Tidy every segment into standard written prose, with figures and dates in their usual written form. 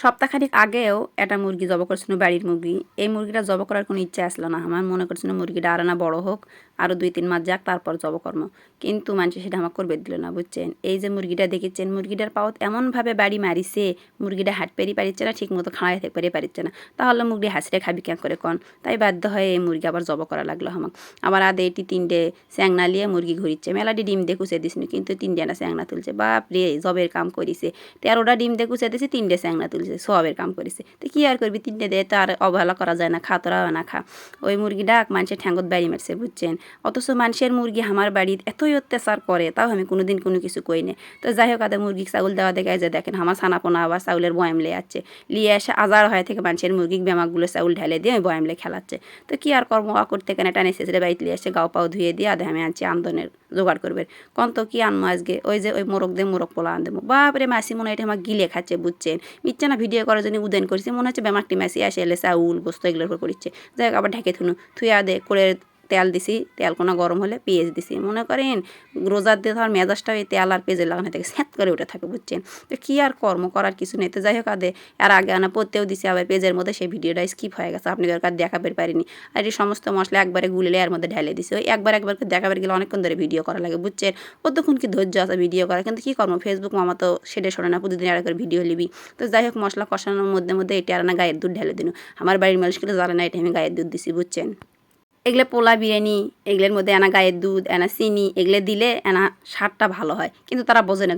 সপ্তাহখানেক আগেও একটা মুরগি জব করছিল বাড়ির মুরগি। এই মুরগিটা জব করার কোনো ইচ্ছা আসলো না। আমার মনে করছিল মুরগিটা আরো না বড় হোক, আরও 2-3 মাস যাক, তারপর জব কর্ম। কিন্তু মানুষ সেটা আমার করবে দিল না, বুঝছেন। এই যে মুরগিটা দেখেছেন, মুরগিটার পাওত এমনভাবে বাড়ি মারিছে, মুরগিটা হাট পেরি পারিচ্ছে না, ঠিক মতো খাওয়াই পেরে পারিচ্ছে না। তাহলে মুরগি হাসরে খাবি কেন করে কন। তাই বাধ্য হয়ে এই মুরগি আবার জব করা লাগলো আমার। আবার আদে এটি 3টে স্যাংনা লিয়ে মুরগি ঘুরিচ্ছে। মেলাটি ডিম দিয়ে কুচে দিসনি, কিন্তু 3টে না স্যাংনা তুলছে। বাপ রে, জবের কাম করিছে। 13টা ডিম দিয়ে কুচে দিছে, 3টে স্যাংনা তুলছে। সবের কাম করেছে। তো কি আর করবি, 3টে দিয়ে তো আর অবহেলা করা যায় না। খা তোরাও না খা। ওই মুরগি ডাক মানুষের ঠ্যাঙ্গত বাড়ি মারছে, বুঝছেন। অথচ মানুষের মুরগি আমার বাড়ির এতই অত্যাচার করে, তাও আমি কোনোদিন কোনো কিছু কই না। তো যাই হোক, আদে মুরগি চাউল দেওয়া দেখে যে দেখেন আমার ছানাপোনা আবার চাউলের বয়াম লিয়ে যাচ্ছে। লিয়ে এসে আজার হয় থেকে মানুষের মুরগি বেমাকগুলো চাউল ঢেলে দিয়ে ওই বয়াম লিয়ে খেলাচ্ছে। তো কি আর কর্ম করতে কেন, টানে শেষে বাড়িতে লিয়ে এসে গাও পাও ধুয়ে দিয়ে আদে আমি আনছি আমদনের জোগাড় করবে। কন তো কি আনবো আজকে, ওই যে ওই মোরগ দিয়ে মোরগ পোলা আন দেবো। বাপরে, মাসি মনে হয় এটা আমার গিলে খাচ্ছে, বুঝছেন। মিচ্ছে না ভিডিও করার জন্য উদেন করছে, মনে হচ্ছে বেমারটি মাসি আসে এলে চাউল গোস্ত এগুলোর উপর করিচ্ছে। যাই হোক, আবার ঢেকে থুয়া দে করে তেল দিছি। তেল কোনো গরম হলে পেঁয়াজ দিছি। মনে করেন রোজার দিয়ে ধর মেজাজটা এই তেল আর পেঁয়াজের লাগানো থেকে স্যাঁত করে উঠে থাকে, বুঝছেন। তো কী আর কর্ম করার কিছু নেই। তো যাই হোক, আদে আর আগে আনা পড়তেও দিছি, আবার পেঁয়াজের মধ্যে সেই ভিডিওটা স্কিপ হয়ে গেছে, আপনি দরকার দেখাবার পারিনি। আর এই সমস্ত মশলা একবারে গুলে এর মধ্যে ঢেলে দিছি। ওই একবার দেখাবার গেলে অনেকক্ষণ ধরে ভিডিও করা লাগে, বুঝছেন। কতক্ষণ কি ধৈর্য আছে ভিডিও করা, কিন্তু কী কর্ম, ফেসবুক মামা তো সেটা শোনে না, প্রতিদিন আর করে ভিডিও লিবি। তো যাই হোক, মশলা কষানোর মধ্যে এটা আর না গায়ের দুধ ঢেলে দিন। আমার বাড়ির মানুষগুলো জানে না এটা আমি গায়ের দুধ দিছি, বুঝছেন। এগুলো পোলা বিরিয়ানি, এগুলোর মধ্যে এনা গায়ের দুধ, এনা চিনি, এগুলো দিলে এনা স্বাদটা ভালো হয়। কিন্তু তারা বোঝে না,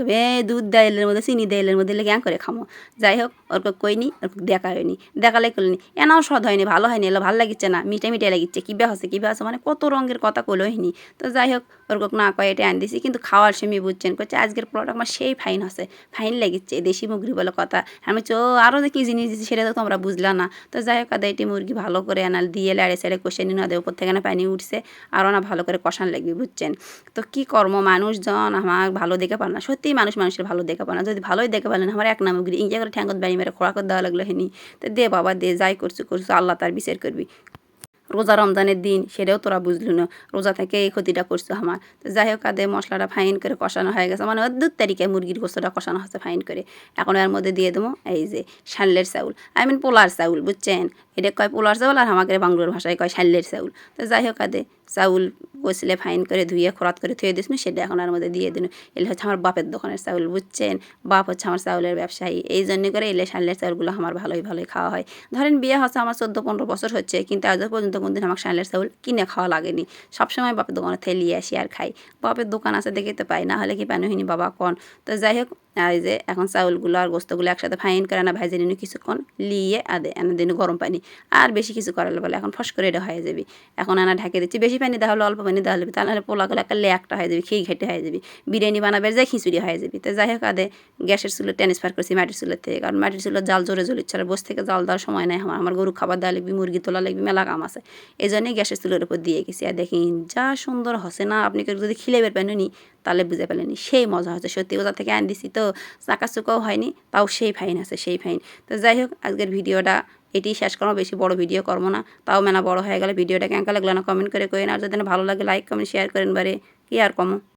দুধ দেয় এলের মধ্যে, চিনি দেয় এলের মধ্যে, ক্যাঁ করে খামো। যাই হোক, ওর কইনি, ওর দেখা হয়নি, দেখালে করলেনি, এনাও স্বাদ হয়নি, ভালো হয়নি, এলো ভালো লাগিচ্ছে না, মিঠে মিঠে লাগিচ্ছে, কী বে হচ্ছে মানে কত রঙের কথা কইলইনি। তো যাই হোক, ওর না কয়ে এটা আন দিছি, কিন্তু খাওয়ার সময় বুঝছেন করছে আজকের পোলাটা আমার সেই ফাইন হচ্ছে, ফাইন লাগিচ্ছে, দেশি মুরগি বলে কথা। আমি আরও যে কী জিনিস দিচ্ছি সেটা তো তোমরা বুঝলা না। তো যাই হোক, আদা এটি মুরগি ভালো করে আনাল দিয়ে লাড়ে সাড়ে কষে নিন, আদে উপর থেকে না পানি উঠছে, আরও না ভালো করে কষান লাগবে, বুঝছেন। তো কী কর্ম, মানুষজন আমার ভালো দেখে পান না, সত্যিই মানুষের ভালো দেখে পান না। যদি ভালোই দেখে পারলেন, আমার এক নামগ্রী ইঞ্জা করে ঠ্যাঙ্গত বাড়ি মেরে খোড়া করে দেওয়া লাগলো হেনি। তো দে বাবা দে, যাই করছু আল্লাহ তার বিচার করবি। রোজা রমজানের দিন, সেটাও তোরা বুঝলি না, রোজা থেকে এই ক্ষতিটা করছো আমার। তো যাই হোক, আদে মশলাটা ফাইন করে কষানো হয়ে গেছে, মানে 2 তারিখে মুরগির গোস্তটা কষানো হচ্ছে ফাইন করে। এখন এর মধ্যে দিয়ে দেবো এই যে শাল্লের চাউল, পোলার চাউল, বুঝছেন। এটা কয় পোলার চাউল, আর আমাকে বাংলার ভাষায় কয় শাল্লের চাউল। তো যাই হোক, আদে চাউল বসলে ফাইন করে ধুয়ে খরাত করে থুয়ে দিস, সেটা এখন আর মধ্যে দিয়ে দিন। এলে হচ্ছে আমার বাপের দোকানের চাউল, বুঝছেন। বাপ হচ্ছে আমার চাউলের ব্যবসায়ী, এই জন্য করে এলে শাল্লের চাউলগুলো আমার ভালোই খাওয়া হয়। ধরেন বিয়ে হচ্ছে আমার 14-15 বছর হচ্ছে, কিন্তু আজ পর্যন্ত কোনদিন আমার শাল্লের চাউল কিনে খাওয়া লাগেনি। সবসময় বাপের দোকানে থেকে নিয়ে আসি আর খাই। বাপের দোকান আছে দেখে তো পাই, না হলে কি পানুহিনি বাবা কন। তো যাই হোক, এই যে এখন চাউলগুলো আর গোস্তগুলো একসাথে ফাইন করে না ভাইজে নিন কিছুক্ষণ, লিয়ে আদে এনে দিন গরম পানি। আর বেশি কিছু করালে বলে এখন ফস করে এটা হয়ে যাবে। এখন আনা ঢাকে দিচ্ছি, বেশি পানি দেওয়া হলে অল্প পানি দেওয়া হবে, তাহলে পোলাগুলো একটা লেকটা হয়ে যাবে, খেয়ে ঘেটে হয়ে যাবে, বিরিয়ানি বানাবে যায় খিচুড়ি হয়ে যাবে। তো যাই হোক, আদে গ্যাসের চুলো ট্রান্সফার করছি মাটির চুলোর থেকে, কারণ মাটির চুলোর জাল জোরে জ্বলিচ্ছে, আর বসে থেকে জাল দেওয়ার সময় নাই আমার গরু খাবার দেওয়া লাগবে, মুরগি তোলা লাগবে, মেলা কাম আছে। এই জন্যই গ্যাসের চুলোর উপর দিয়ে গেছি। আর দেখি যা সুন্দর হসে না, আপনি যদি খিলে বের পারেনি তাহলে বুঝে পেলেনি, সেই মজা হচ্ছে সত্যি। ওটা থেকে আন দিছি তো চাকা চুকাও হয়নি, তাও সেই ফাইন আছে, সেই ফাইন। তো যাই হোক, আজকের ভিডিওটা এটি শেষ করবো, বেশি বড় ভিডিও করবো না। তাও মেলা বড় হয়ে গেলে ভিডিওটা কেমন লাগলো না কমেন্ট করে কইন, আর যদি ভালো লাগে লাইক কমেন্ট শেয়ার করেন, বারে কি আর কমো।